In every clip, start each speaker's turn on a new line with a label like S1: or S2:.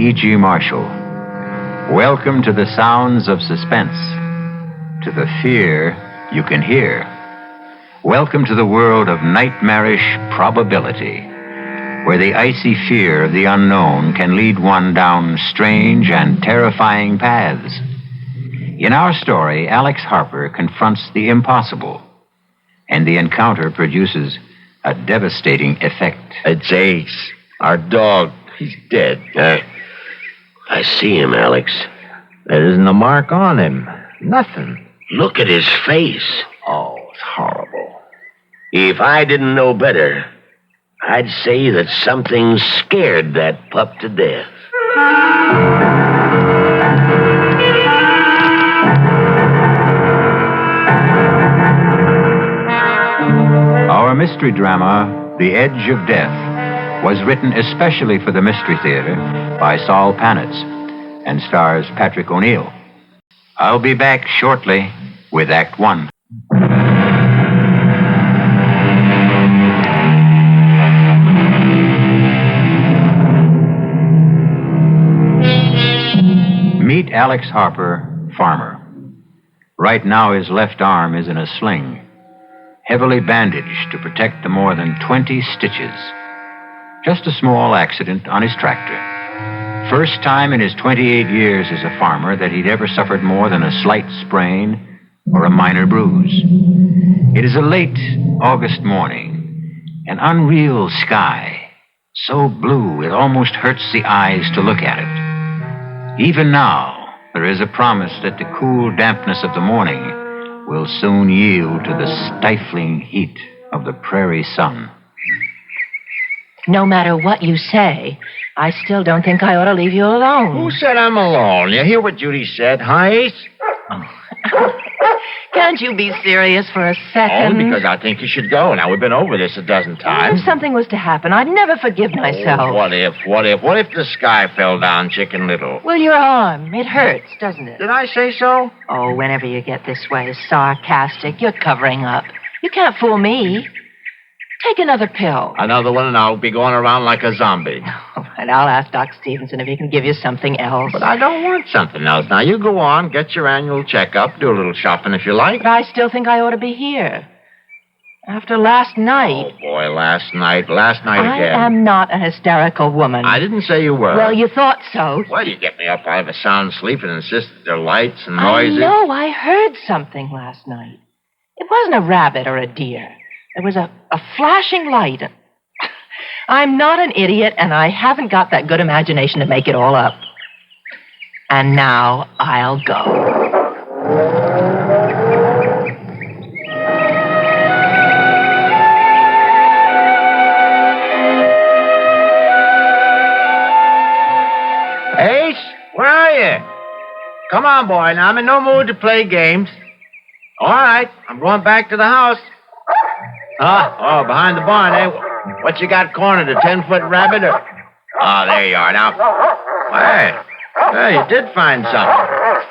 S1: E.G. Marshall. Welcome to the sounds of suspense, to the fear you can hear. Welcome to the world of nightmarish probability, where the icy fear of the unknown can lead one down strange and terrifying paths. In our story, Alex Harper confronts the impossible, and the encounter produces a devastating effect.
S2: It's Ace, our dog. He's dead.
S3: I see him, Alex.
S2: There isn't a mark on him. Nothing.
S3: Look at his face.
S2: Oh, it's horrible.
S3: If I didn't know better, I'd say that something scared that pup to death.
S1: Our mystery drama, The Edge of Death, was written especially for the Mystery Theater by Saul Panitz and stars Patrick O'Neill. I'll be back shortly with Act One. Meet Alex Harper, farmer. Right now his left arm is in a sling, heavily bandaged to protect the more than 20 stitches. Just a small accident on his tractor. First time in his 28 years as a farmer that he'd ever suffered more than a slight sprain or a minor bruise. It is a late August morning, an unreal sky, so blue it almost hurts the eyes to look at it. Even now, there is a promise that the cool dampness of the morning will soon yield to the stifling heat of the prairie sun.
S4: No matter what you say, I still don't think I ought to leave you alone.
S2: Who said I'm alone? You hear what Judy said, huh, Ace?
S4: Can't you be serious for a second?
S2: Only because I think you should go. Now, we've been over this a dozen times.
S4: If something was to happen, I'd never forgive myself.
S2: Oh, what if the sky fell down, Chicken Little?
S4: Well, your arm, it hurts, doesn't it?
S2: Did I say so?
S4: Oh, whenever you get this way, sarcastic, you're covering up. You can't fool me. Take another pill.
S2: Another one, and I'll be going around like a zombie.
S4: All right, I'll ask Doc Stevenson if he can give you something else.
S2: But I don't want something else. Now, you go on, get your annual checkup, do a little shopping if you like.
S4: But I still think I ought to be here. After last night.
S2: Oh, boy, last night again.
S4: I am not a hysterical woman.
S2: I didn't say you were.
S4: Well, you thought so.
S2: Why do you get me up out of a sound sleep and insist that there are lights and noises?
S4: I know, I heard something last night. It wasn't a rabbit or a deer. There was a flashing light. I'm not an idiot, and I haven't got that good imagination to make it all up. And now I'll go.
S2: Ace, where are you? Come on, boy. Now, I'm in no mood to play games. All right, I'm going back to the house. Oh, behind the barn, eh? What you got cornered, a 10-foot rabbit? Or... Oh, there you are. Now, hey, you did find something.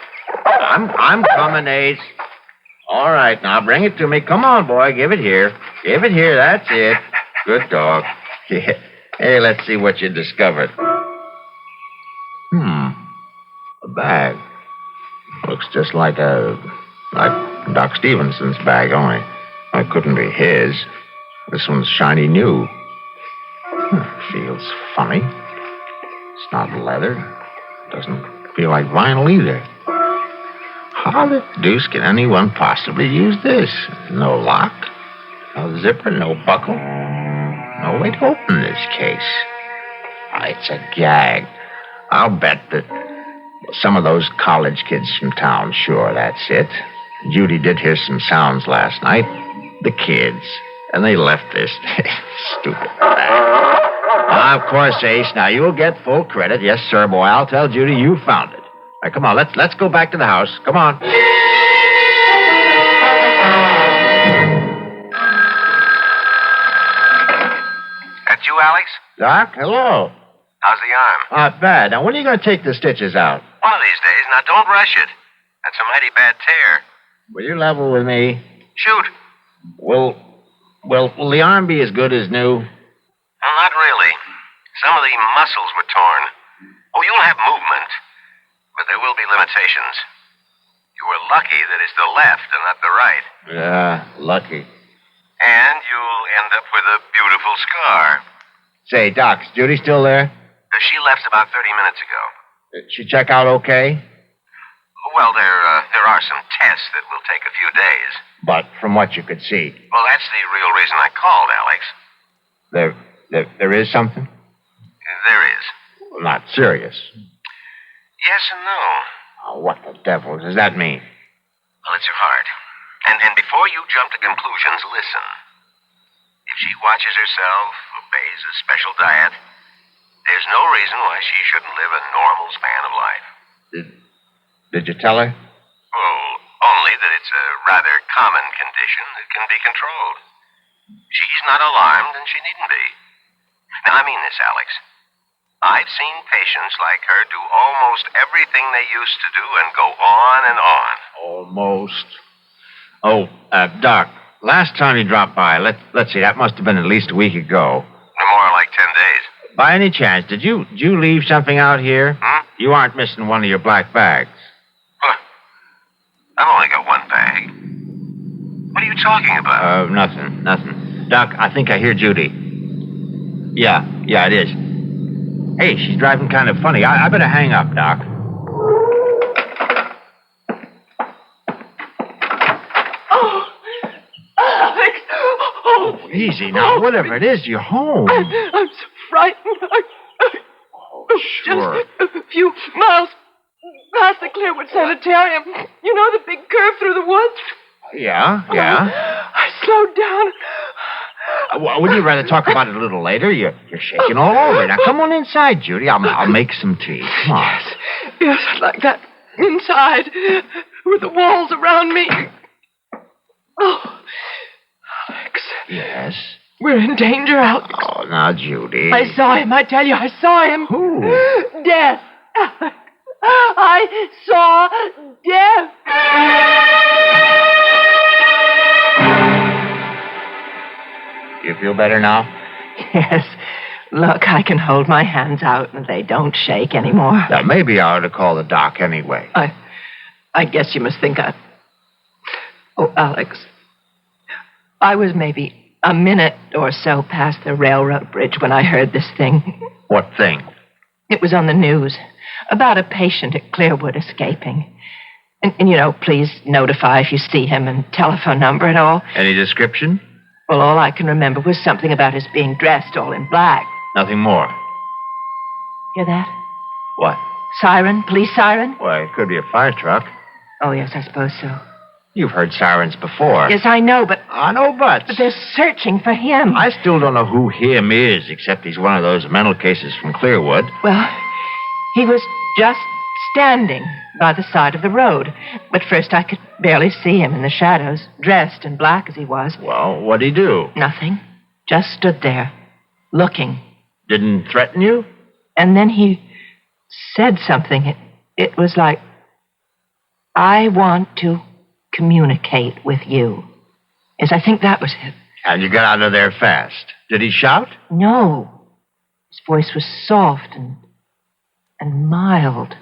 S2: I'm coming, Ace. All right, now, bring it to me. Come on, boy, give it here. Give it here, that's it. Good dog. Hey, let's see what you discovered. A bag. Looks just like Doc Stevenson's bag, only it couldn't be his. This one's shiny new. Feels funny. It's not leather. Doesn't feel like vinyl either. How the deuce can anyone possibly use this? No lock, no zipper, no buckle. No way to open this case. It's a gag. I'll bet that some of those college kids from town, sure, that's it. Judy did hear some sounds last night. The kids. And they left this stupid bag. Of course, Ace. Now, you'll get full credit. Yes, sir, boy. I'll tell Judy you found it. All right, come on. Let's go back to the house. Come on.
S5: That's you, Alex?
S2: Doc, hello.
S5: How's the arm?
S2: Not bad. Now, when are you going to take the stitches out?
S5: One of these days. Now, don't rush it. That's a mighty bad tear.
S2: Will you level with me?
S5: Shoot.
S2: Will the arm be as good as new?
S5: Well, not really. Some of the muscles were torn. Oh, you'll have movement, but there will be limitations. You were lucky that it's the left and not the right.
S2: Yeah, lucky.
S5: And you'll end up with a beautiful scar.
S2: Say, Doc, is Judy still there?
S5: She left about 30 minutes ago.
S2: Did she check out okay?
S5: Well, there are some tests that will take a few days.
S2: But from what you could see,
S5: Well, that's the real reason I called, Alex.
S2: there is something?
S5: There is.
S2: Well, not serious.
S5: Yes and no.
S2: Oh, what the devil does that mean?
S5: Well, it's your heart. And before you jump to conclusions, listen. If she watches herself, obeys a special diet, there's no reason why she shouldn't live a normal span of life.
S2: Did you tell her?
S5: Well, only that it's a rather common condition that can be controlled. She's not alarmed, and she needn't be. Now, I mean this, Alex. I've seen patients like her do almost everything they used to do and go on and on.
S2: Almost. Oh, Doc, last time you dropped by, let's see, that must have been at least a week ago.
S5: No more like 10 days.
S2: By any chance, did you leave something out here?
S5: Hmm?
S2: You aren't missing one of your black bags.
S5: Huh. I've only got one bag. What are you talking about?
S2: Nothing. Doc, I think I hear Judy. Yeah, it is. Hey, she's driving kind of funny. I better hang up, Doc.
S4: Oh, Alex. Oh,
S2: Easy now. Whatever it is, you're home.
S4: I'm so frightened.
S2: Oh, sure.
S4: Just a few miles past the Clearwood Sanitarium. You know the big curve through the woods?
S2: Yeah.
S4: I slowed down.
S2: Would you rather talk about it a little later? You're shaking all over. Now, come on inside, Judy. I'll make some tea. Come on.
S4: Yes, I'd like that inside with the walls around me. Oh, Alex.
S2: Yes?
S4: We're in danger, Alex.
S2: Oh, now, Judy.
S4: I saw him. I tell you, I saw him.
S2: Who?
S4: Death. Alex. I saw death.
S2: You feel better now?
S4: Yes. Look, I can hold my hands out and they don't shake anymore.
S2: Now, maybe I ought to call the doc anyway.
S4: I guess you must think Oh, Alex. I was maybe a minute or so past the railroad bridge when I heard this thing.
S2: What thing?
S4: It was on the news about a patient at Clearwood escaping. And you know, please notify if you see him and telephone number and all.
S2: Any description?
S4: Well, all I can remember was something about his being dressed all in black.
S2: Nothing more.
S4: Hear that?
S2: What?
S4: Siren? Police siren?
S2: Well, it could be a fire truck.
S4: Oh, yes, I suppose so.
S2: You've heard sirens before.
S4: Yes, I know, but
S2: I know, but
S4: they're searching for him.
S2: I still don't know who him is, except he's one of those mental cases from Clearwood.
S4: Well, he was just standing by the side of the road. But first I could barely see him in the shadows, dressed in black as he was.
S2: Well, what'd he do?
S4: Nothing. Just stood there, looking.
S2: Didn't threaten you?
S4: And then he said something. It was like, I want to communicate with you. Yes, I think that was it.
S2: And you got out of there fast. Did he shout?
S4: No. His voice was soft and mild.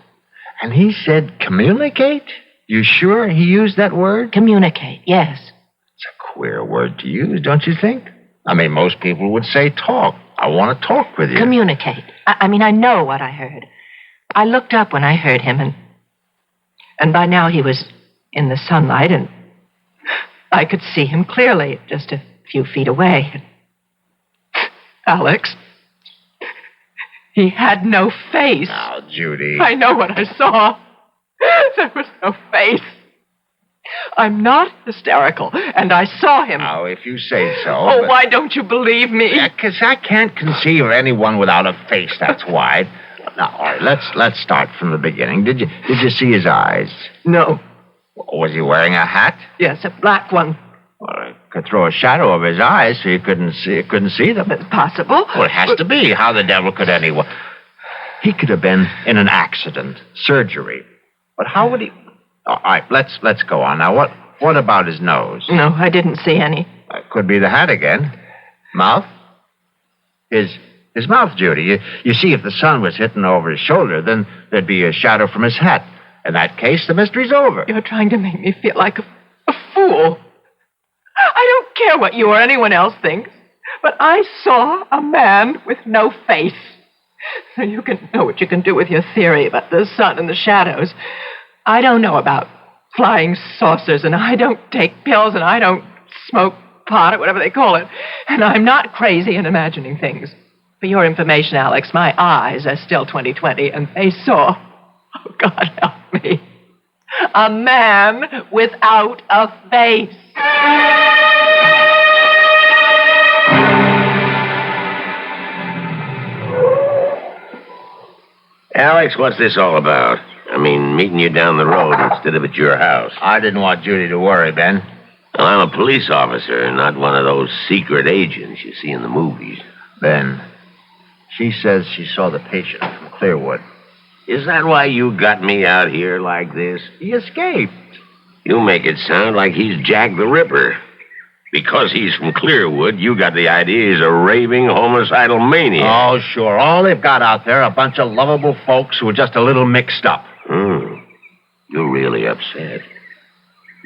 S2: And he said communicate? You sure he used that word?
S4: Communicate, yes.
S2: It's a queer word to use, don't you think? I mean, most people would say talk. I want to talk with you.
S4: Communicate. I mean, I know what I heard. I looked up when I heard him, and by now he was in the sunlight, and I could see him clearly, just a few feet away. Alex, he had no face.
S2: Now, Judy.
S4: I know what I saw. There was no face. I'm not hysterical, and I saw him.
S2: Now, if you say so.
S4: Oh, why don't you believe me?
S2: Yeah, 'cause I can't conceive of anyone without a face, that's why. Now, all right, let's start from the beginning. Did you see his eyes?
S4: No.
S2: Was he wearing a hat?
S4: Yes, a black one.
S2: Well, it could throw a shadow over his eyes so you couldn't see them.
S4: It's possible.
S2: Well, it has to be. How the devil could anyone? He could have been in an accident, surgery. But how would he? All right, let's go on. Now, what about his nose?
S4: No, I didn't see any.
S2: Could be the hat again. Mouth? His His mouth, Judy. You see, if the sun was hitting over his shoulder, then there'd be a shadow from his hat. In that case, the mystery's over.
S4: You're trying to make me feel like a fool. I don't care what you or anyone else thinks, but I saw a man with no face. So you can know what you can do with your theory about the sun and the shadows. I don't know about flying saucers, and I don't take pills, and I don't smoke pot, or whatever they call it. And I'm not crazy in imagining things. For your information, Alex, my eyes are still 20/20, and they saw, oh, God help me, a man without a face.
S3: Alex, what's this all about? I mean, meeting you down the road instead of at your house.
S2: I didn't want Judy to worry, Ben.
S3: Well, I'm a police officer, not one of those secret agents you see in the movies.
S2: Ben, she says she saw the patient from Clearwood.
S3: Is that why you got me out here like this?
S2: He escaped.
S3: You make it sound like he's Jack the Ripper. Because he's from Clearwood, you got the idea he's a raving homicidal maniac.
S2: Oh, sure. All they've got out there are a bunch of lovable folks who are just a little mixed up.
S3: You're really upset.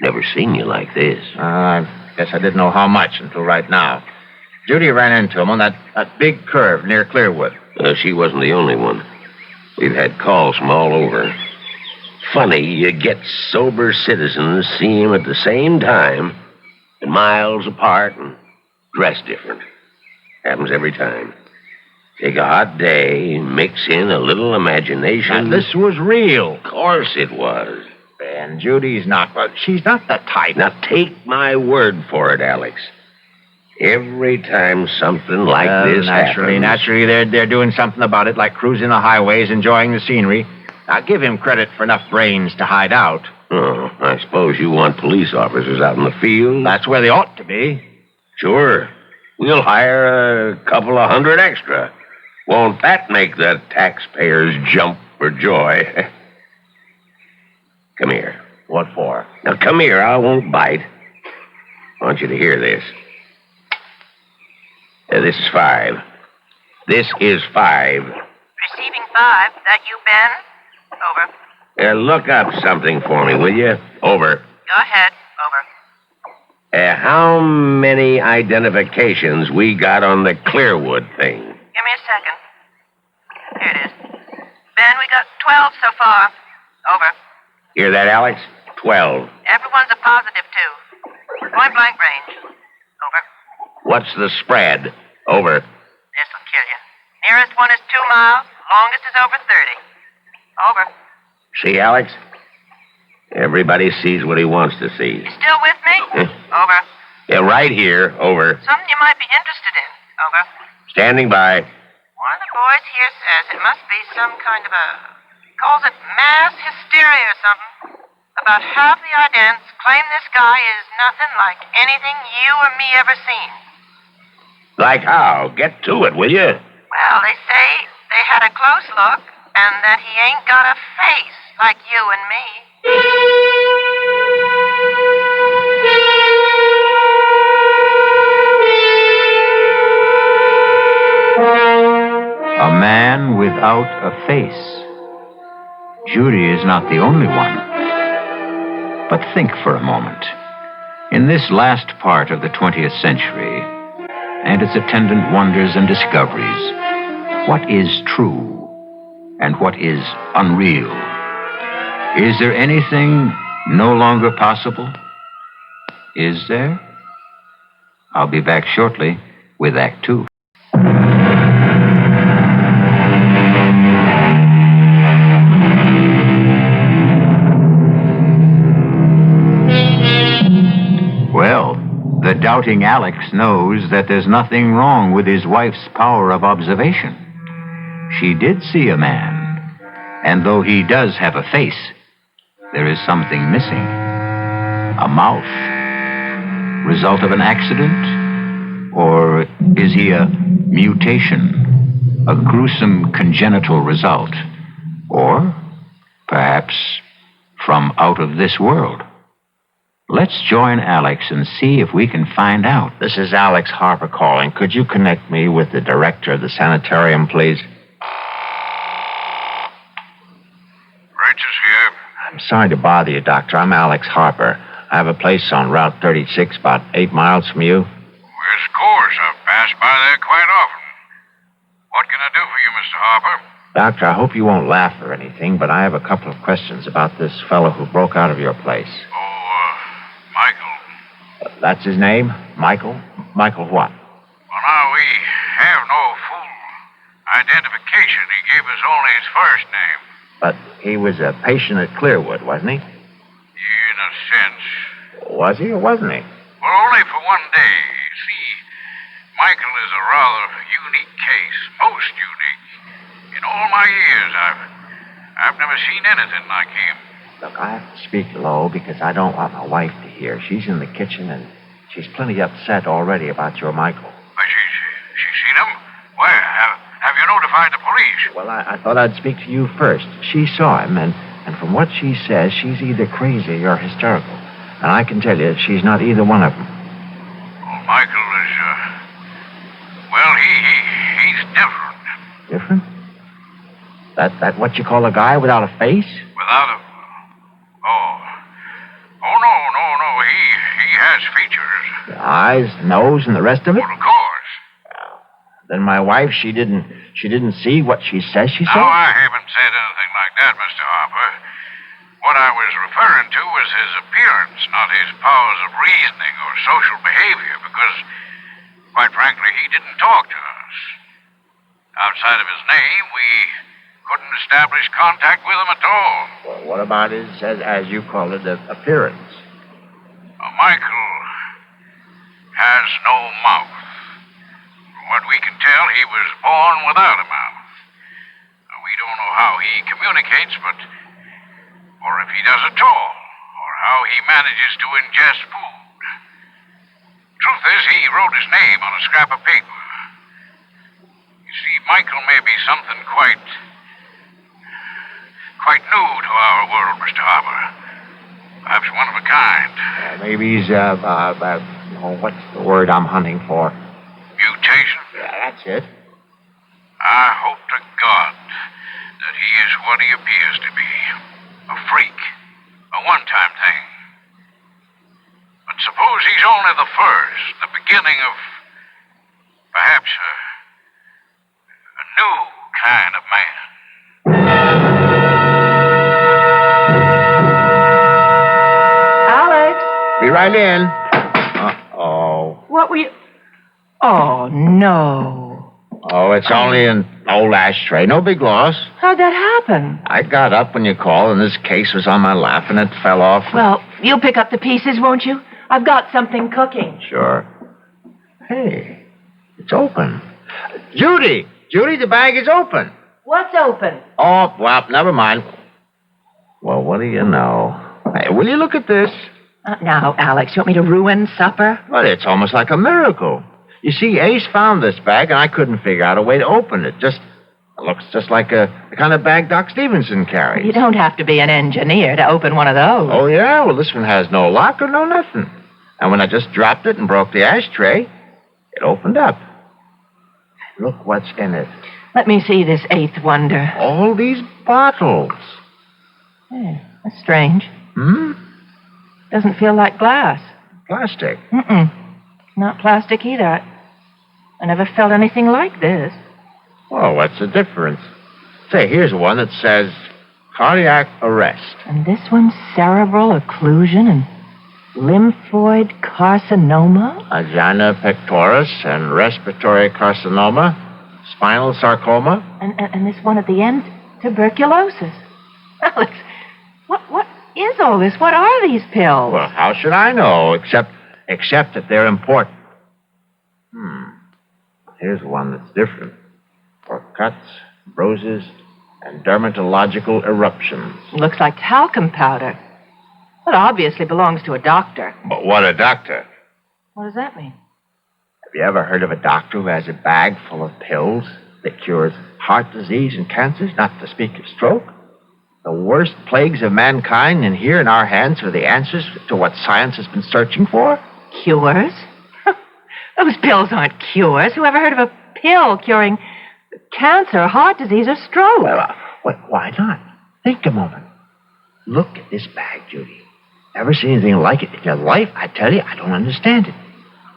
S3: Never seen you like this.
S2: I guess I didn't know how much until right now. Judy ran into him on that big curve near Clearwood.
S3: She wasn't the only one. We've had calls from all over. Funny, you get sober citizens see him at the same time, and miles apart, and dressed different. Happens every time. Take a hot day, mix in a little imagination.
S2: And this was real.
S3: Of course it was.
S2: And Judy's not, well, she's not the type.
S3: Now take my word for it, Alex. Every time something like this happens...
S2: Naturally, they're doing something about it, like cruising the highways, enjoying the scenery. Now, give him credit for enough brains to hide out.
S3: Oh, I suppose you want police officers out in the field?
S2: That's where they ought to be.
S3: Sure. We'll hire a couple of hundred extra. Won't that make the taxpayers jump for joy? Come here.
S2: What for?
S3: Now, come here. I won't bite. I want you to hear this. This is 5. This is 5.
S4: Receiving 5. That you, Ben? Over.
S3: Look up something for me, will you? Over.
S4: Go ahead. Over.
S3: How many identifications we got on the Clearwood thing?
S4: Give me a second. Here it is. Ben, we got 12 so far. Over.
S3: Hear that, Alex? 12.
S4: Everyone's a positive, too. Point blank range. Over.
S3: What's the spread? Over.
S4: This'll kill you. Nearest one is 2 miles. Longest is over 30. Over.
S3: See, Alex? Everybody sees what he wants to see.
S4: You still with me? Over.
S3: Yeah, right here. Over.
S4: Something you might be interested in. Over.
S3: Standing by.
S4: One of the boys here says it must be some kind of he calls it mass hysteria or something. About half the idents claim this guy is nothing like anything you or me ever seen.
S3: Like how? Get to it, will you?
S4: Well, they say they had a close look and that he ain't got a face like you and me.
S1: A man without a face. Judy is not the only one. But think for a moment. In this last part of the 20th century, and its attendant wonders and discoveries, what is true and what is unreal? Is there anything no longer possible? Is there? I'll be back shortly with Act 2. Well, the doubting Alex knows that there's nothing wrong with his wife's power of observation. She did see a man, and though he does have a face, there is something missing. A mouth. Result of an accident? Or is he a mutation? A gruesome congenital result? Or perhaps from out of this world? Let's join Alex and see if we can find out.
S2: This is Alex Harper calling. Could you connect me with the director of the sanitarium, please?
S6: Richards here.
S2: I'm sorry to bother you, Doctor. I'm Alex Harper. I have a place on Route 36, about 8 miles from you.
S6: Well, of course. I've passed by there quite often. What can I do for you, Mr. Harper?
S2: Doctor, I hope you won't laugh or anything, but I have a couple of questions about this fellow who broke out of your place.
S6: Michael.
S2: That's his name? Michael? Michael what?
S6: Well, now, we have no full identification. He gave us only his first name.
S2: But he was a patient at Clearwood, wasn't he?
S6: In a sense.
S2: Was he or wasn't he?
S6: Well, only for one day. You see, Michael is a rather unique case. Most unique. In all my years, I've never seen anything like him.
S2: Look, I have to speak low because I don't want my wife to hear. She's in the kitchen, and she's plenty upset already about your Michael.
S6: But she's seen him? Where? Have you notified the police?
S2: Well, I thought I'd speak to you first. She saw him, and from what she says, she's either crazy or hysterical. And I can tell you she's not either one of them.
S6: Well, Michael is, he's different.
S2: Different? That what you call a guy without a face?
S6: Without a... Oh, no. He has features.
S2: The eyes, nose, and the rest of it?
S6: Well, of course.
S2: Then my wife, she didn't see what she says she saw?
S6: No, I haven't said anything like that, Mr. Harper. What I was referring to was his appearance, not his powers of reasoning or social behavior, because, quite frankly, he didn't talk to us. Outside of his name, we couldn't establish contact with him at all.
S2: Well, what about his, as you call it, appearance?
S6: Michael has no mouth. From what we can tell, he was born without a mouth. We don't know how he communicates, or if he does at all, or how he manages to ingest food. Truth is, he wrote his name on a scrap of paper. You see, Michael may be something quite new to our world, Mr. Harper. Perhaps one of a kind.
S2: Maybe he's, what's the word I'm hunting for?
S6: Mutation?
S2: Yeah, that's it.
S6: I hope to God that he is what he appears to be. A freak. A one-time thing. But suppose he's only the first, the beginning of perhaps a new kind of man.
S2: Be right in. Uh-oh.
S4: What were you... Oh, no.
S2: Oh, it's only an old ashtray. No big loss.
S4: How'd that happen?
S2: I got up when you called, and this case was on my lap, and it fell off.
S4: Well, you'll pick up the pieces, won't you? I've got something cooking.
S2: Sure. Hey, it's open. Judy, the bag is open.
S4: What's open?
S2: Oh, well, never mind. Well, what do you know? Hey, will you look at this?
S4: Now, Alex, you want me to ruin supper?
S2: Well, it's almost like a miracle. You see, Ace found this bag, and I couldn't figure out a way to open it. It looks just like the kind of bag Doc Stevenson carries.
S4: You don't have to be an engineer to open one of those.
S2: Oh, yeah? Well, this one has no lock or no nothing. And when I just dropped it and broke the ashtray, it opened up. Look what's in it.
S4: Let me see this eighth wonder.
S2: All these bottles.
S4: That's strange. Doesn't feel like glass.
S2: Plastic.
S4: Not plastic either. I never felt anything like this.
S2: Oh, what's the difference? Say, here's one that says cardiac arrest.
S4: And this one's cerebral occlusion and lymphoid carcinoma?
S2: Angina pectoris and respiratory carcinoma, spinal sarcoma.
S4: And this one at the end, tuberculosis. Alex, what is all this? What are these pills?
S2: Well, how should I know, except that they're important. Here's one that's different. For cuts, bruises, and dermatological eruptions.
S4: Looks like talcum powder. That obviously belongs to a doctor.
S2: But what a doctor.
S4: What does that mean?
S2: Have you ever heard of a doctor who has a bag full of pills that cures heart disease and cancers, not to speak of stroke? The worst plagues of mankind, and here in our hands are the answers to what science has been searching for?
S4: Cures? Those pills aren't cures. Who ever heard of a pill curing cancer, heart disease, or stroke?
S2: Well, why not? Think a moment. Look at this bag, Judy. Never seen anything like it in your life. I tell you, I don't understand it.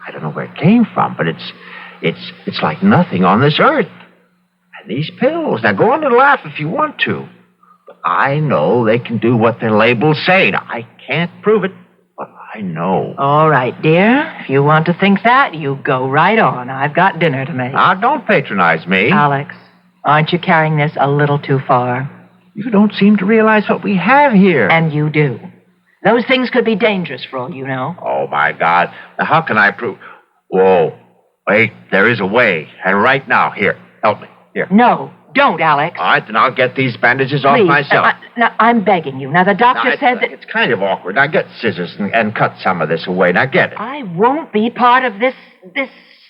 S2: I don't know where it came from, but it's like nothing on this earth. And these pills, now go on and laugh if you want to. But I know they can do what their labels say. Now, I can't prove it, but I know.
S4: All right, dear. If you want to think that, you go right on. I've got dinner to make.
S2: Now, don't patronize me.
S4: Alex, aren't you carrying this a little too far?
S2: You don't seem to realize what we have here.
S4: And you do. Those things could be dangerous for all you know.
S2: Oh, my God. Now, how can I prove? Whoa. Wait, there is a way. And right now, here, help me. Here.
S4: No, don't, Alex.
S2: All right, then I'll get these bandages off
S4: Please,
S2: myself.
S4: Now, I'm begging you. Now, the doctor said that...
S2: It's kind of awkward. Now, get scissors and cut some of this away. Now, get it.
S4: I won't be part of this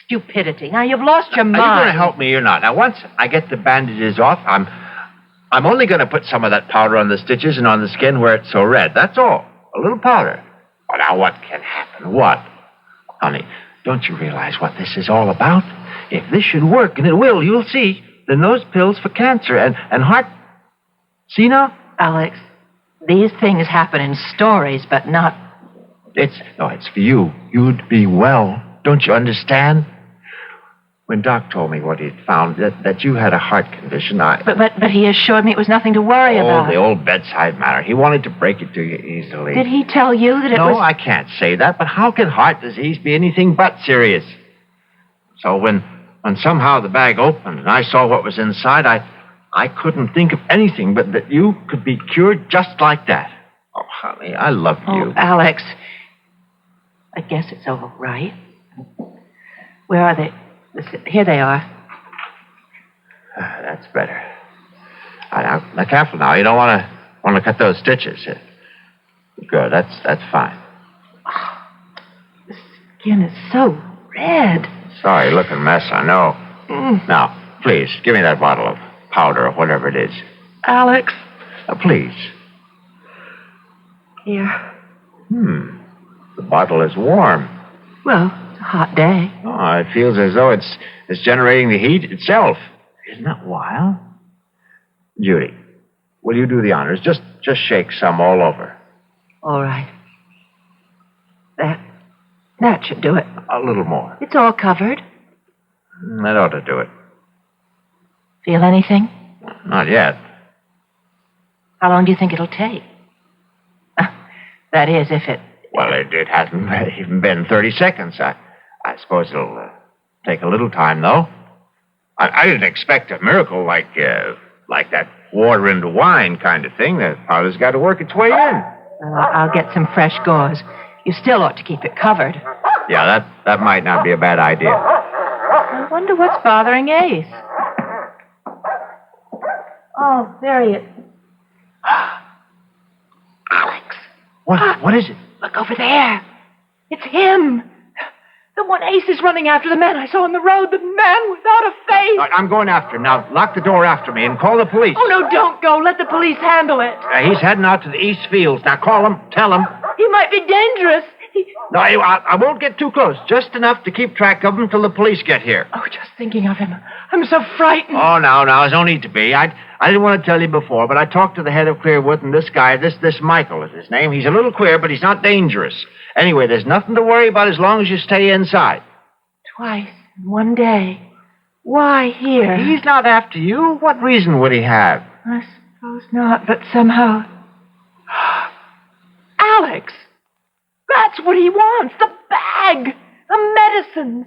S4: stupidity. Now, you've lost your mind.
S2: Are you going to help me or not? Now, once I get the bandages off, I'm only going to put some of that powder on the stitches and on the skin where it's so red. That's all. A little powder. Well, now, what can happen? What? Honey, don't you realize what this is all about? If this should work, and it will, you'll see, then those pills for cancer and heart... See now?
S4: Alex, these things happen in stories, but not...
S2: It's for you. You'd be well. Don't you understand? When Doc told me what he'd found, that you had a heart condition,
S4: But he assured me it was nothing to worry about.
S2: Oh, the old bedside manner. He wanted to break it to you easily.
S4: Did he tell you that it was...
S2: No, I can't say that, but how can heart disease be anything but serious? So when somehow the bag opened and I saw what was inside, I couldn't think of anything but that you could be cured just like that. Oh, honey, I love you.
S4: Oh, Alex, I guess it's all right. Where are they? Here they are.
S2: That's better. Now, careful now. You don't want to cut those stitches. Good. That's fine.
S4: Oh, the skin is so red.
S2: Sorry, looking mess. I know. Now, please give me that bottle of powder or whatever it is.
S4: Alex.
S2: Please.
S4: Here.
S2: The bottle is warm.
S4: Well, it's a hot day.
S2: Oh, it feels as though it's generating the heat itself. Isn't that wild? Judy, will you do the honors? Just shake some all over.
S4: All right. That should do it.
S2: A little more.
S4: It's all covered.
S2: That ought to do it.
S4: Feel anything?
S2: Not yet.
S4: How long do you think it'll take? That is, if it...
S2: Well, it hasn't even been 30 seconds. I suppose it'll take a little time, though. I didn't expect a miracle like that water into wine kind of thing. The powder's got to work its way in.
S4: Well, I'll get some fresh gauze. You still ought to keep it covered.
S2: Yeah, that might not be a bad idea.
S4: I wonder what's bothering Ace. Oh, there he is. Alex.
S2: What is it?
S4: Look over there. It's him. The one Ace is running after, the man I saw on the road, the man without a face.
S2: I'm going after him. Now, lock the door after me and call the police.
S4: Oh, no, don't go. Let the police handle it.
S2: He's heading out to the East Fields. Now, call him. Tell him.
S4: He might be dangerous.
S2: No, I won't get too close. Just enough to keep track of him till the police get here.
S4: Oh, just thinking of him. I'm so frightened.
S2: Oh, now, there's no need to be. I didn't want to tell you before, but I talked to the head of Clearwood, and this guy, this Michael is his name. He's a little queer, but he's not dangerous. Anyway, there's nothing to worry about as long as you stay inside.
S4: Twice in one day. Why here?
S2: He's not after you. What reason would he have?
S4: I suppose not, but somehow... Alex! That's what he wants. The bag. The medicines.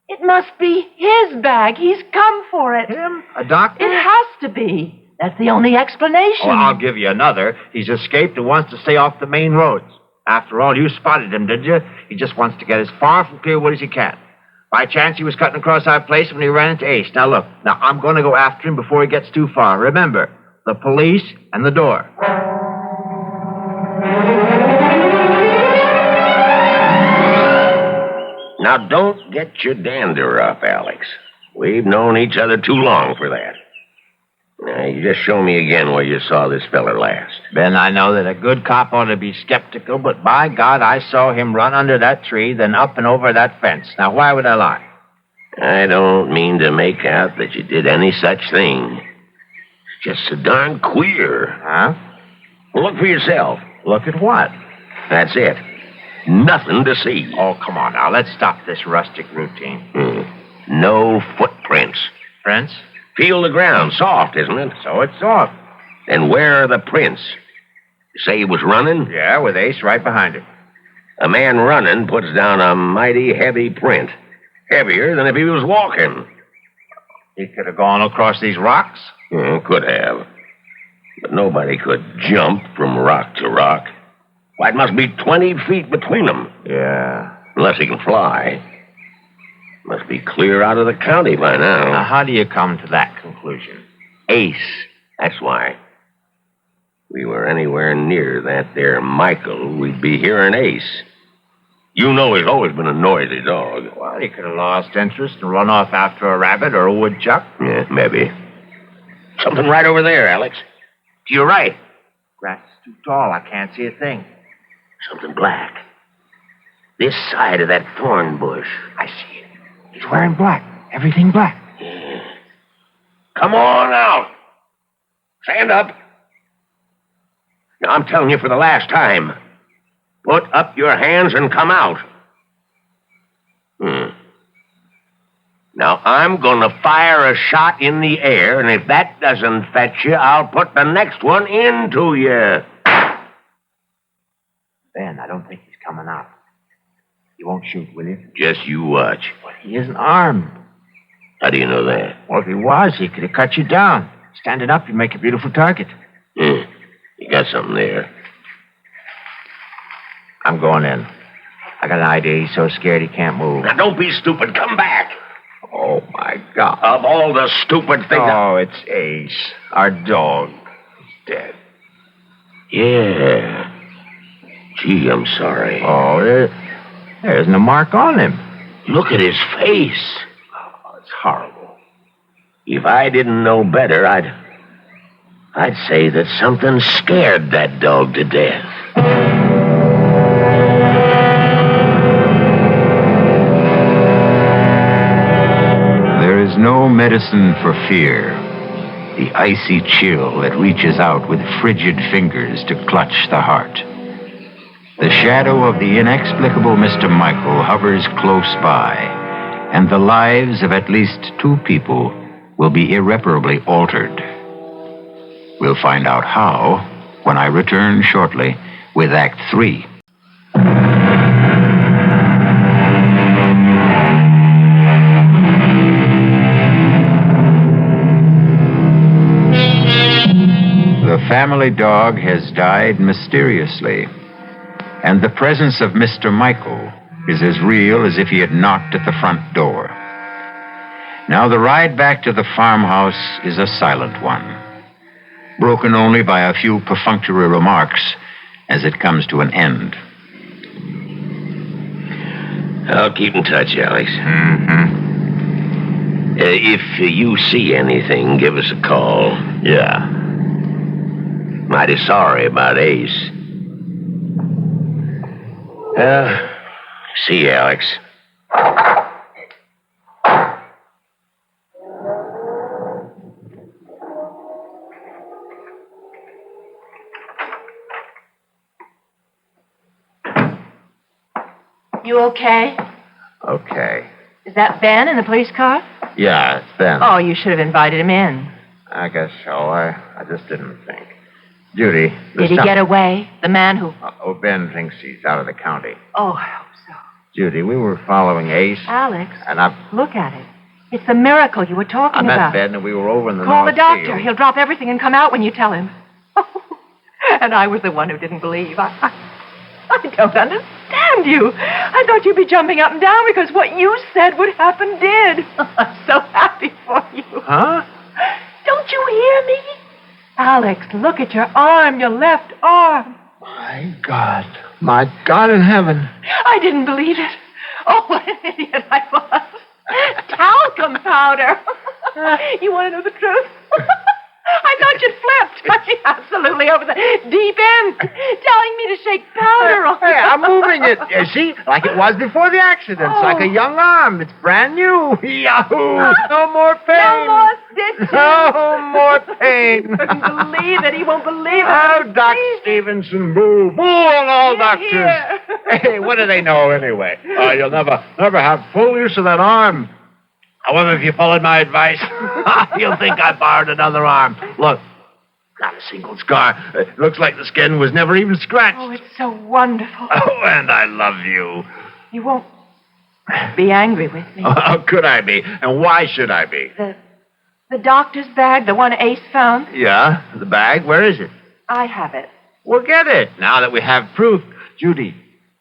S4: It must be his bag. He's come for it.
S2: Him? A doctor?
S4: It has to be. That's the only explanation.
S2: Oh, I'll give you another. He's escaped and wants to stay off the main roads. After all, you spotted him, did you? He just wants to get as far from Clearwood as he can. By chance, he was cutting across our place when he ran into Ace. Now, look. Now, I'm going to go after him before he gets too far. Remember, the police and the door.
S3: Now, don't get your dander up, Alex. We've known each other too long for that. Now, you just show me again where you saw this feller last.
S2: Ben, I know that a good cop ought to be skeptical, but by God, I saw him run under that tree, then up and over that fence. Now, why would I lie?
S3: I don't mean to make out that you did any such thing. It's just so darn queer.
S2: Huh?
S3: Well, look for yourself.
S2: Look at what?
S3: That's it. Nothing to see.
S2: Oh, come on now. Let's stop this rustic routine.
S3: No footprints.
S2: Prince?
S3: Feel the ground. Soft, isn't it?
S2: So it's off.
S3: And where are the prints? You say he was running?
S2: Yeah, with Ace right behind him.
S3: A man running puts down a mighty heavy print. Heavier than if he was walking.
S2: He could have gone across these rocks.
S3: Could have. But nobody could jump from rock to rock. Why, it must be 20 feet between them.
S2: Yeah.
S3: Unless he can fly. Must be clear out of the county by now.
S2: Now, how do you come to that conclusion?
S3: Ace. That's why. If we were anywhere near that there Michael, we'd be hearing Ace. You know he's always been a noisy dog.
S2: Well, he could have lost interest and run off after a rabbit or a woodchuck.
S3: Yeah, maybe. Something right over there, Alex. To your right.
S2: Grass is too tall. I can't see a thing.
S3: Something black. This side of that thorn bush.
S2: I see it. He's wearing black. Everything black.
S3: Yeah. Come on out. Stand up. Now, I'm telling you for the last time. Put up your hands and come out. Now, I'm going to fire a shot in the air, and if that doesn't fetch you, I'll put the next one into you.
S2: Ben, I don't think he's coming out. You won't shoot, will you?
S3: Just you watch.
S2: But he isn't armed.
S3: How do you know that?
S2: Well, if he was, he could have cut you down. Standing up, you'd make a beautiful target.
S3: You got something there.
S2: I'm going in. I got an idea. He's so scared he can't move.
S3: Now, don't be stupid. Come back.
S2: Oh, my God.
S3: Of all the stupid things...
S2: Oh, it's Ace. Our dog. He's dead.
S3: Yeah. Gee, I'm sorry.
S2: Oh, there isn't a mark on him.
S3: Look at his face.
S2: Oh, it's horrible.
S3: If I didn't know better, I'd say that something scared that dog to death.
S1: There is no medicine for fear. The icy chill that reaches out with frigid fingers to clutch the heart. The shadow of the inexplicable Mr. Michael hovers close by, and the lives of at least 2 people will be irreparably altered. We'll find out how when I return shortly with Act 3. The family dog has died mysteriously, and the presence of Mr. Michael is as real as if he had knocked at the front door. Now the ride back to the farmhouse is a silent one, broken only by a few perfunctory remarks as it comes to an end.
S3: I'll keep in touch, Alex. If you see anything, give us a call.
S2: Yeah.
S3: Mighty sorry about Ace. See you, Alex.
S4: You okay?
S2: Okay.
S4: Is that Ben in the police car?
S2: Yeah, it's Ben.
S4: Oh, you should have invited him in.
S2: I guess so. I just didn't think. Judy.
S4: Did he get away? The man who...
S2: Oh, Ben thinks he's out of the county.
S4: Oh, I hope so.
S2: Judy, we were following Ace.
S4: Alex,
S2: And I
S4: look at it. It's the miracle you were talking
S2: met
S4: about.
S2: Ben and we were over in the
S4: Call the
S2: North
S4: doctor.
S2: Field.
S4: He'll drop everything and come out when you tell him. And I was the one who didn't believe. I don't understand you. I thought you'd be jumping up and down because what you said would happen did. I'm so happy for you.
S2: Huh?
S4: Don't you hear me? Alex, look at your arm, your left arm.
S2: My God. My God in heaven.
S4: I didn't believe it. Oh, what an idiot I was. Talcum powder. You want to know the truth? I thought you'd flipped. Absolutely over the deep end. Telling me to shake powder on
S2: Hey, I'm moving it. You see? Like it was before the accident. It's like a young arm. It's brand new. Yahoo! No more pain.
S4: No more stitches.
S2: No more pain.
S4: Couldn't believe it. He won't believe it.
S2: Oh, Doc Stevenson, boo. Boo on all
S4: Here,
S2: doctors.
S4: here.
S2: Hey, what do they know anyway? You'll never have full use of that arm. However, if you followed my advice, you'll think I borrowed another arm. Look, not a single scar. It looks like the skin was never even scratched.
S4: Oh, it's so wonderful.
S2: Oh, and I love you.
S4: You won't be angry with me.
S2: Oh, how could I be? And why should I be?
S4: The doctor's bag, the one Ace found,
S2: Yeah, the bag. Where is it?
S4: I have it.
S2: Well, get it. Now that we have proof. Judy,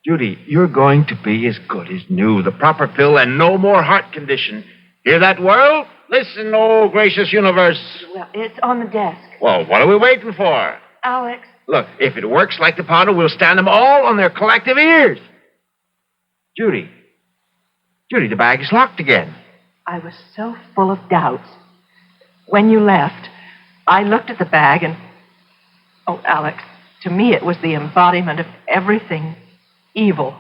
S2: you're going to be as good as new. The proper pill and no more heart condition. Hear that, world? Listen, oh, gracious universe.
S4: Well, it's on the desk.
S2: Well, what are we waiting for?
S4: Alex.
S2: Look, if it works like the powder, we'll stand them all on their collective ears. Judy, the bag is locked again.
S4: I was so full of doubts. When you left, I looked at the bag and... Oh, Alex, to me it was the embodiment of everything evil.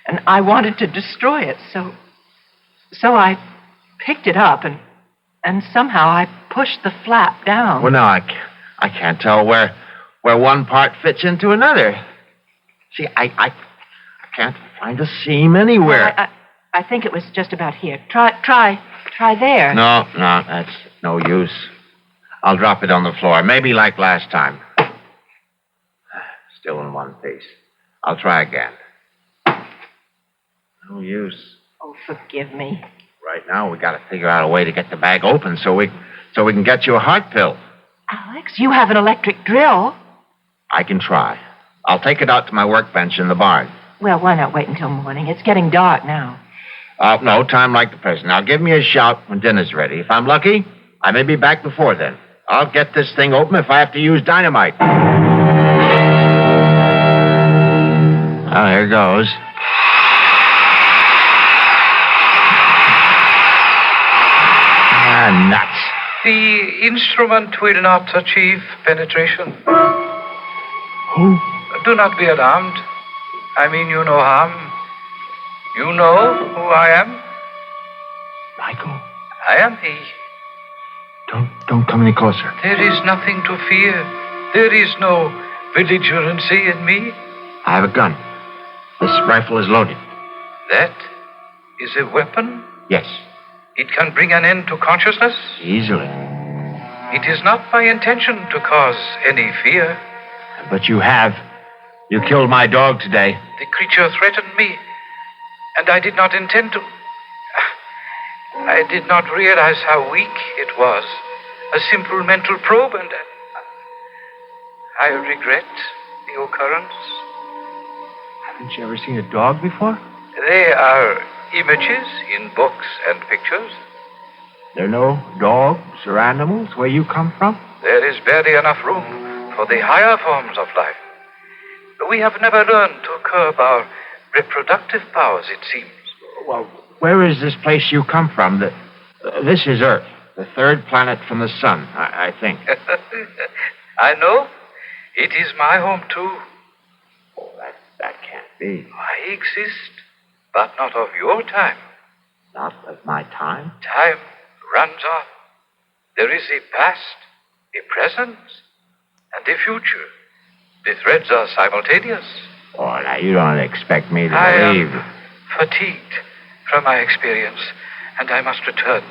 S4: And I wanted to destroy it, so I picked it up and somehow I pushed the flap down.
S2: Well, now, I can't tell where one part fits into another. See, I can't find a seam anywhere.
S4: Well, I think it was just about here. Try there.
S2: No, that's no use. I'll drop it on the floor, maybe like last time. Still in one piece. I'll try again. No use.
S4: Oh, forgive me.
S2: Right now, we got to figure out a way to get the bag open so we can get you a heart pill.
S4: Alex, you have an electric drill.
S2: I can try. I'll take it out to my workbench in the barn.
S4: Well, why not wait until morning? It's getting dark now.
S2: No time like the present. Now, give me a shout when dinner's ready. If I'm lucky, I may be back before then. I'll get this thing open if I have to use dynamite. Oh, here goes. Nuts.
S7: The instrument will not achieve penetration.
S2: Who?
S7: Do not be alarmed. I mean you no harm. You know who I am?
S2: Michael,
S7: I am he.
S2: don't come any closer.
S7: There is nothing to fear. There is no belligerency in me.
S2: I have a gun. This rifle is loaded.
S7: That is a weapon?
S2: Yes,
S7: It can bring an end to consciousness?
S2: easily.
S7: It is not my intention to cause any fear.
S2: But you have. You killed my dog today.
S7: The creature threatened me, and I did not intend to. I did not realize how weak it was. A simple mental probe, and I regret the occurrence.
S2: Haven't you ever seen a dog before?
S7: They are images in books and pictures.
S2: There are no dogs or animals where you come from?
S7: There is barely enough room for the higher forms of life. We have never learned to curb our reproductive powers, it seems.
S2: Well, where is this place you come from? This is Earth, the third planet from the sun, I think.
S7: I know. It is my home, too.
S2: Oh, that can't be.
S7: I exist, but not of your time.
S2: Not of my time?
S7: Time runs on. There is a past, a present, and a future. The threads are simultaneous.
S2: Oh, now, you don't expect me to
S7: I
S2: believe.
S7: am fatigued from my experience, and I must return.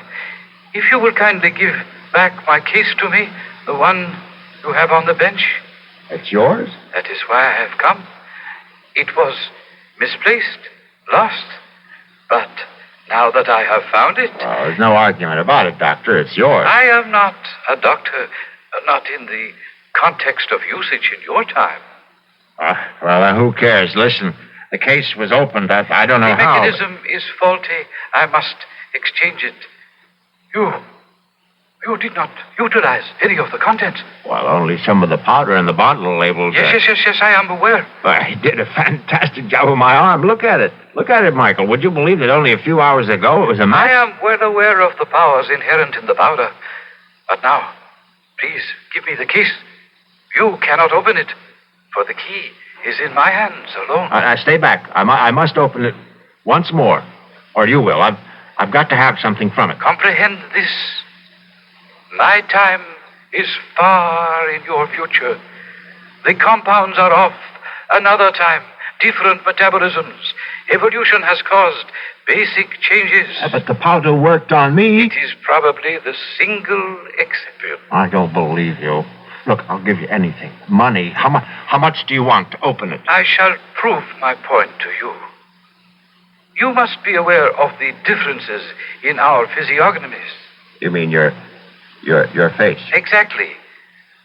S7: If you will kindly give back my case to me, the one you have on the bench.
S2: It's yours?
S7: That is why I have come. It was misplaced, lost. But now that I have found it...
S2: Well, there's no argument about it, Doctor. It's yours.
S7: I am not a doctor, not in the context of usage in your time.
S2: Well, then who cares? Listen, the case was opened. I don't know
S7: The
S2: how.
S7: mechanism is faulty. I must exchange it. You did not utilize any of the contents.
S2: Well, only some of the powder in the bottle labeled...
S7: Yes, I am aware.
S2: Well, he did a fantastic job with my arm. Look at it. Look at it, Michael. Would you believe that only a few hours ago it was a match?
S7: I am well aware of the powers inherent in the powder. But now, Please, give me the case. You cannot open it, for the key is in my hands alone.
S2: Stay back. I must open it once more, or you will. I've got to have something from it.
S7: Comprehend this. My time is far in your future. The compounds are of another time, different metabolisms. Evolution has caused basic changes.
S2: But the powder worked on me.
S7: It is probably the single exception.
S2: I don't believe you. Look, I'll give you anything. Money. How much do you want to open it?
S7: I shall prove my point to you. You must be aware of the differences in our physiognomies.
S2: You mean your face?
S7: Exactly.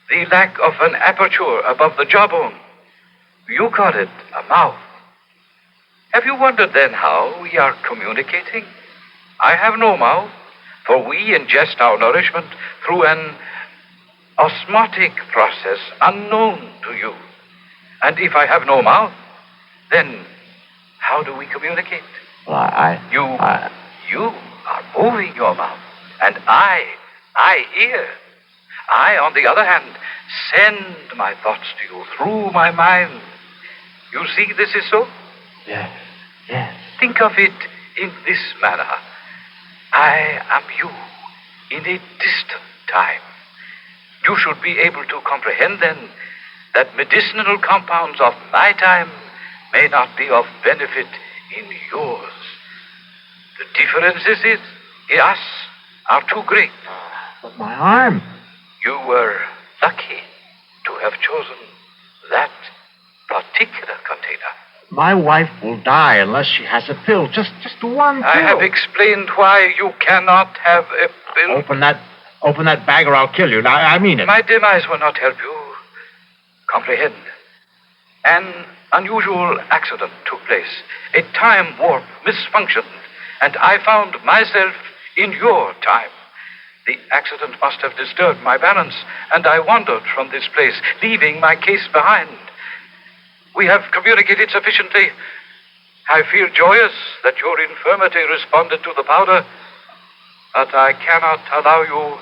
S7: The lack of an aperture above the jawbone. You call it a mouth. Have you wondered then how we are communicating? I have no mouth, for we ingest our nourishment through an osmotic process unknown to you. And if I have no mouth, then how do we communicate?
S2: Well,
S7: You are moving your mouth, and I hear. I, on the other hand, send my thoughts to you through my mind. You see this is so?
S2: Yes.
S7: Think of it in this manner. I am you in a distant time. You should be able to comprehend then that medicinal compounds of my time may not be of benefit in yours. The differences in us are too great.
S2: But my arm.
S7: You were lucky to have chosen that particular container.
S2: My wife will die unless she has a pill. Just one pill.
S7: I have explained why you cannot have a pill.
S2: Open that bag or I'll kill you. I mean it.
S7: My demise will not help you. Comprehend. An unusual accident took place. A time warp misfunctioned, and I found myself in your time. The accident must have disturbed my balance, and I wandered from this place, leaving my case behind. We have communicated sufficiently. I feel joyous that your infirmity responded to the powder, but I cannot allow you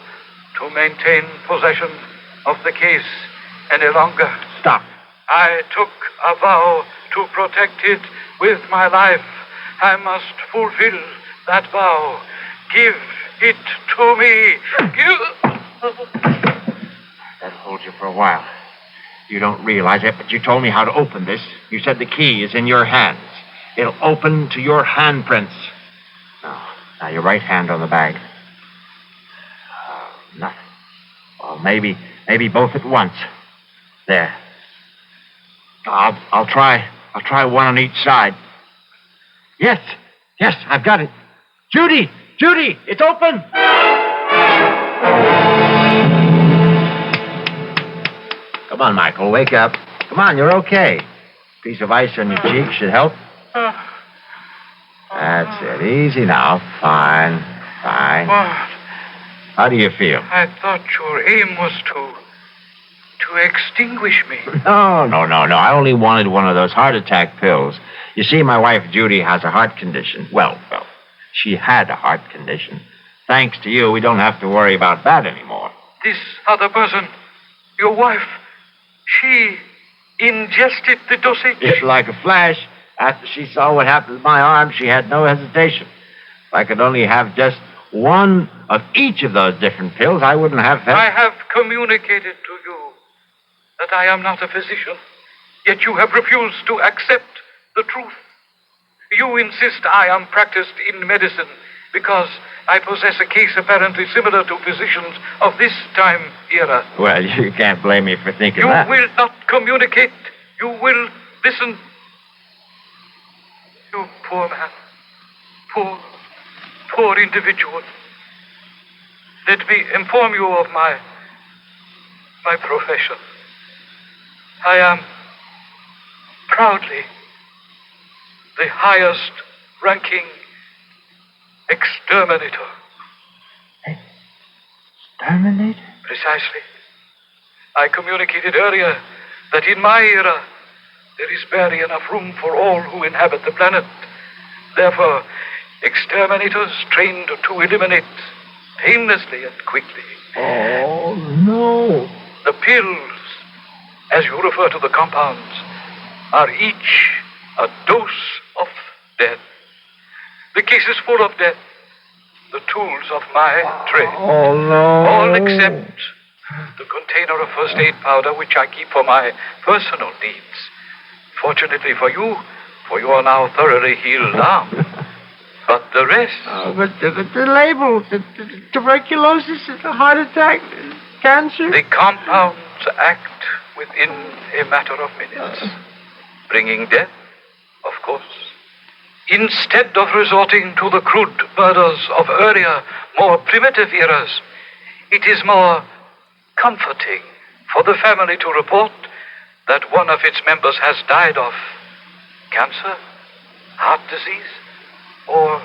S7: to maintain possession of the case any longer.
S2: Stop.
S7: I took a vow to protect it with my life. I must fulfill that vow. Give it to me.
S2: That'll hold you for a while. You don't realize it, but you told me how to open this. You said the key is in your hands. It'll open to your handprints. Now your right hand on the bag. Nothing. Well, maybe both at once. There. I'll try one on each side. Yes, I've got it. Judy, it's open. Come on, Michael, wake up. Come on, you're okay. Piece of ice on your cheek should help. That's it. Easy now. Fine.
S7: What?
S2: How do you feel?
S7: I thought your aim was to extinguish me.
S2: No. I only wanted one of those heart attack pills. You see, my wife, Judy, has a heart condition. Well, she had a heart condition. Thanks to you, we don't have to worry about that anymore.
S7: This other person, your wife, she ingested the dosage?
S2: It's like a flash. After she saw what happened to my arm, she had no hesitation. If I could only have just one of each of those different pills, I wouldn't have...
S7: I have communicated to you that I am not a physician, yet you have refused to accept the truth. You insist I am practiced in medicine because I possess a case apparently similar to physicians of this time era.
S2: Well, you can't blame me for thinking that.
S7: You will not communicate. You will listen. You poor man. Poor individual. Let me inform you of my profession. I am proudly the highest ranking exterminator.
S2: Exterminator?
S7: Precisely. I communicated earlier that in my era there is barely enough room for all who inhabit the planet. Therefore, exterminators trained to eliminate painlessly and quickly.
S2: Oh, no.
S7: The pills, as you refer to the compounds, are each a dose of death. The case is full of death. The tools of my trade.
S2: Oh, no.
S7: All except the container of first aid powder which I keep for my personal needs. Fortunately for you are now thoroughly healed down. But the rest...
S2: But the label, the tuberculosis, the heart attack, cancer...
S7: The compounds act within a matter of minutes. Bringing death, of course. Instead of resorting to the crude murders of earlier, more primitive eras, it is more comforting for the family to report that one of its members has died of cancer, heart disease, or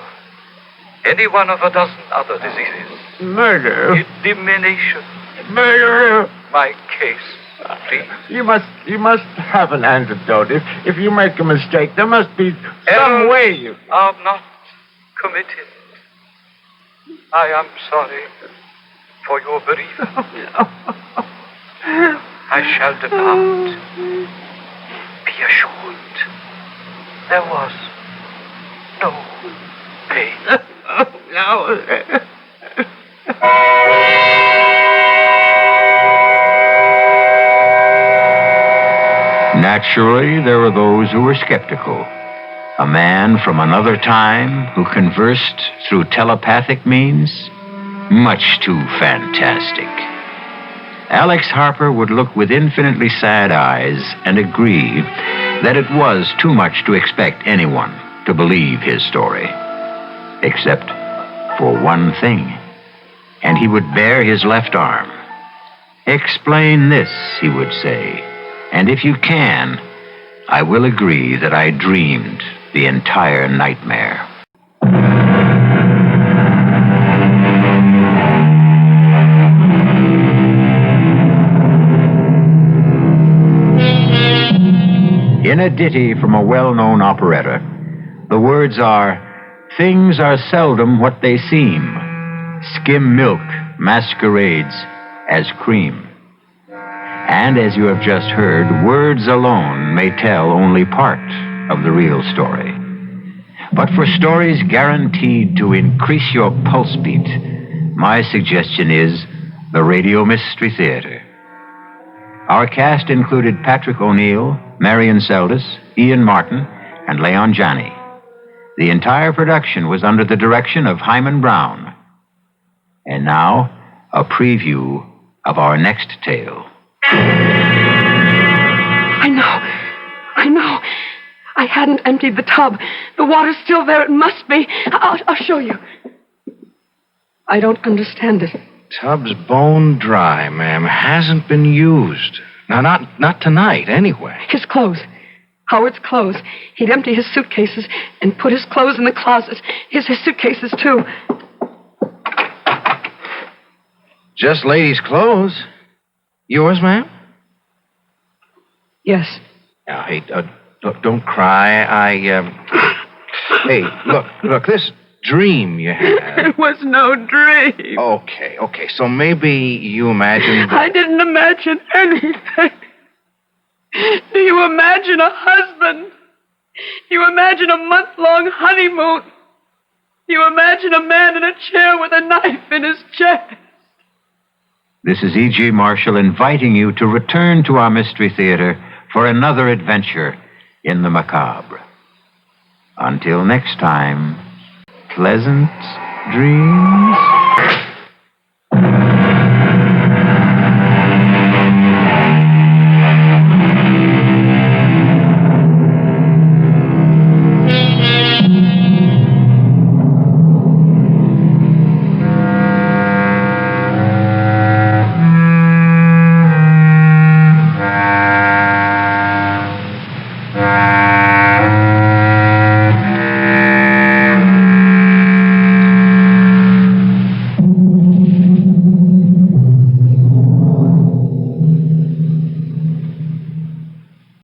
S7: any one of a dozen other diseases.
S2: Murder.
S7: Elimination.
S2: Murder.
S7: My case, please.
S2: You must have an antidote. If you make a mistake, there must be some way you...
S7: are not committed. I am sorry for your bereavement. I shall depart. Be assured, there was no pain.
S2: No.
S1: Naturally, there were those who were skeptical. A man from another time who conversed through telepathic means? Much too fantastic. Alex Harper would look with infinitely sad eyes and agree that it was too much to expect anyone to believe his story. Except for one thing. And he would bare his left arm. Explain this, he would say. And if you can, I will agree that I dreamed the entire nightmare. In a ditty from a well-known operetta, the words are, "Things are seldom what they seem. Skim milk masquerades as cream." And as you have just heard, words alone may tell only part of the real story. But for stories guaranteed to increase your pulse beat, my suggestion is the Radio Mystery Theater. Our cast included Patrick O'Neill, Marian Seldes, Ian Martin, and Leon Janney. The entire production was under the direction of Hyman Brown. And now, a preview of our next tale.
S8: I know. I hadn't emptied the tub. The water's still there. It must be. I'll show you. I don't understand it.
S9: Tub's bone dry, ma'am. Hasn't been used. Now, not tonight, anyway.
S8: His clothes. Howard's clothes. He'd empty his suitcases and put his clothes in the closet. His suitcases, too.
S9: Just ladies' clothes. Yours, ma'am?
S8: Yes.
S9: Now, hey, look, don't cry. Hey, look, this dream you had.
S8: It was no dream.
S9: Okay, so maybe you imagined...
S8: I didn't imagine anything. Do you imagine a husband? Do you imagine a month-long honeymoon? Do you imagine a man in a chair with a knife in his chest?
S1: This is E.G. Marshall inviting you to return to our Mystery Theater for another adventure in the macabre. Until next time, pleasant dreams.